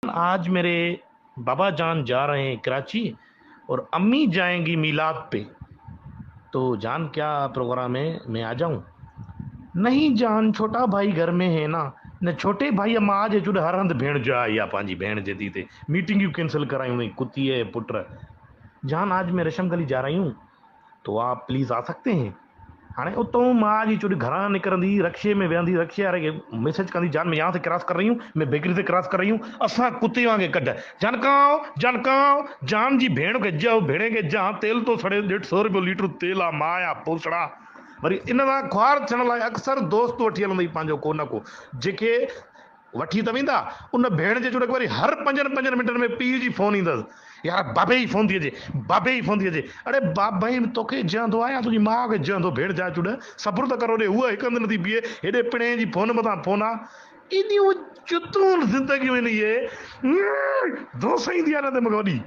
आज मेरे बाबा जान जा रहे हैं कराची और अम्मी जाएंगी मीलाद पे। तो जान क्या प्रोग्राम है, मैं आ जाऊं? नहीं जान, छोटा भाई घर में है ना। न छोटे भाई अम्मा आज चुड हर हंध भेण जा या पांजी भेण जे दी ते मीटिंग यू कैंसिल कराई हुई कुत्ती है पुत्र। जान आज मैं रेशम गली जा रही हूँ, तो आप प्लीज आ सकते हैं। हाणे उतों मां जी चोरी घरां निकरंदी रक्शे में वेहंदी, रक्शे वारे खे मैसेज कंदी, जान मैं यहाँ से क्रॉस कर रही हूँ, मैं बेकरी से क्रॉस कर रही हूँ, असां कुत्ते वांगे कढ। जानकाओ जानकाओ, जान जी भेण खे जाओ, भेणे खे जा, तेल तो सड़े 150 रुपयो लीटर तेल आ, माया पोसड़ा। वरी इन सां ख्वार थियण लाइ अक्सर दोस्त वठी हलंदई पंहिंजो को न को, जेके वठी त वेंदा। उन भेण जे चोरक वरी हर 5 मिंटनि में पीउ जी फोन ईंदसि, यार बाबे जी फोन थी अचे, बाबे जी फोन थी अचे। अरे बाबई तोखे जंदो आहे या तुंहिंजी माउ खे जंदो? भेण जा चुड़ सब्र त करो ॾे, उहा हिकु हंधि नथी बीहे, हेॾे पिणे जी फोन मथां फोन आहे। एॾियूं चुतूं ज़िंदगियूं आहिनि इहे, दोस्त ईंदी आहे न त मूंखे वॾी।